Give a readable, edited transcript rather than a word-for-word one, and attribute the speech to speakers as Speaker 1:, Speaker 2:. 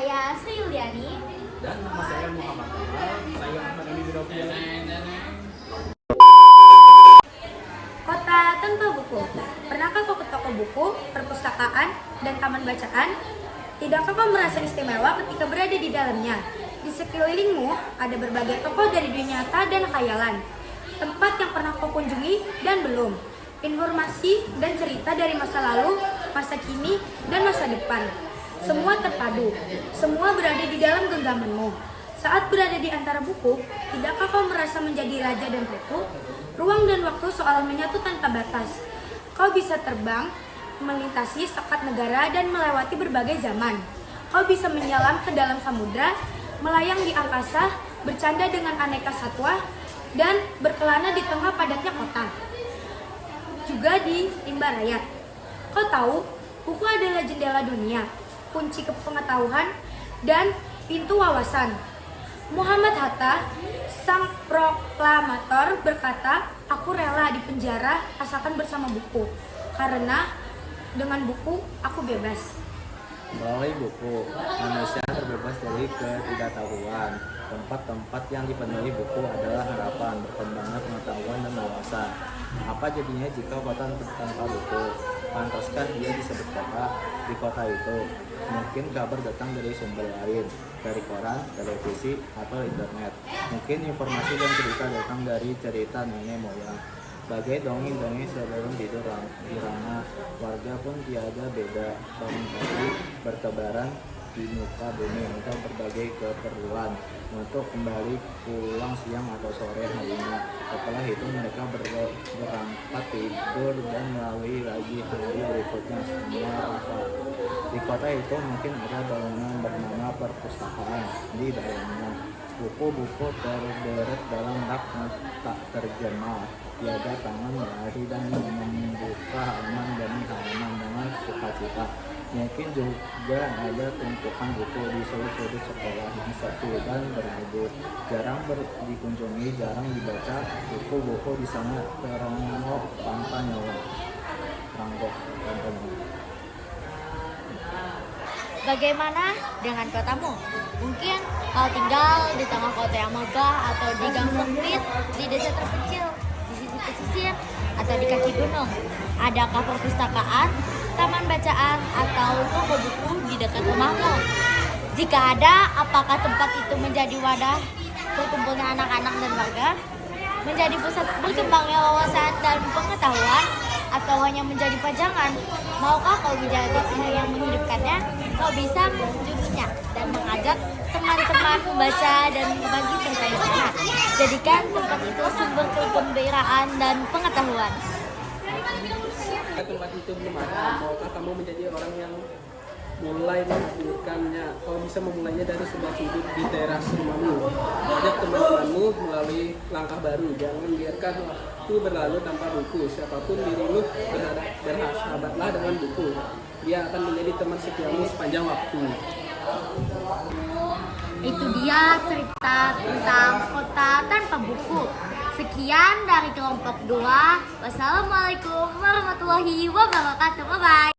Speaker 1: saya Sri Yuliani.
Speaker 2: Dan nama saya Muhammad Kamal. Saya Ahmad Ali Birofil.
Speaker 1: Kota tanpa buku. Pernahkah kau ke toko buku, perpustakaan, dan taman bacaan? Tidakkah kau merasa istimewa ketika berada di dalamnya? Di sekelilingmu ada berbagai tokoh dari dunia nyata dan khayalan. Tempat yang pernah kau kunjungi dan belum. Informasi dan cerita dari masa lalu, masa kini, dan masa depan. Semua terpadu, semua berada di dalam genggamanmu. Saat berada di antara buku, tidakkah kau merasa menjadi raja dan ratu? Ruang dan waktu seolah menyatu tanpa batas. Kau bisa terbang, melintasi sekat negara dan melewati berbagai zaman. Kau bisa menyelam ke dalam samudra, melayang di angkasa, bercanda dengan aneka satwa, dan berkelana di tengah padatnya kota. Juga di rimba rakyat. Kau tahu, buku adalah jendela dunia, kunci kepengetahuan, dan pintu wawasan. Muhammad Hatta, sang proklamator, berkata, "Aku rela dipenjara asalkan bersama buku, karena dengan buku aku bebas."
Speaker 2: Melalui buku, manusia terbebas dari ketidaktahuan. Tempat-tempat yang dipenuhi buku adalah harapan, berkembangnya pengetahuan dan wawasan. Apa jadinya jika kota tanpa buku? Pantaskah dia disebut kota? Di kota itu, mungkin kabar datang dari sumber lain, dari koran, televisi, atau internet. Mungkin informasi dan cerita datang dari cerita nenek moyang. Bagai dongeng-dongeng sebelum tidur irama, warga pun tiada beda, bangun pagi bertebaran di muka bumi untuk berbagai keperluan, untuk kembali pulang siang atau sore harinya. Setelah itu mereka berangkat tidur dan melalui lagi hari berikutnya semua rupa. Di kota itu mungkin ada bangunan bernama perpustakaan. Di dalamnya buku-buku terderet dalam rak tak terjemah. Tiada tangan berlari dan membuka halaman demi halaman dengan sukacita. Mungkin juga ada tumpukan buku di sudut-sudut sekolah yang sepi dan berabu. Jarang dikunjungi, jarang dibaca. Buku-buku di sana teronggok tanpa nyawa.
Speaker 1: Bagaimana dengan kotamu? Mungkin kau tinggal di tengah kota yang megah, atau di gang sempit, di desa terpencil, di sisi pesisir, atau di kaki gunung. Adakah perpustakaan, taman bacaan, atau toko buku di dekat rumahmu? Jika ada, apakah tempat itu menjadi wadah berkumpulnya anak-anak dan warga? Menjadi pusat berkembangnya wawasan dan pengetahuan? Atau hanya menjadi pajangan? Maukah kau menjadi orang yang menghidupkannya? Kau bisa mengunjunginya dan mengajak teman-teman membaca dan berbagi cerita di sana. Jadikan tempat itu sumber kegembiraan dan pengetahuan.
Speaker 3: Tempat itu belum ada, maukah kamu menjadi orang yang mulai menghadirkannya? Kau bisa memulainya dari sebuah sudut di teras rumahmu. Ajak teman-temanmu melalui langkah baru. Jangan biarkan waktu berlalu tanpa buku. Siapapun dirimu, bersahabatlah dengan buku. Dia akan menjadi teman setiamu sepanjang waktu.
Speaker 1: Itu dia cerita tentang kota tanpa buku. Sekian dari kelompok 2. Wassalamualaikum warahmatullahi wabarakatuh. Bye-bye.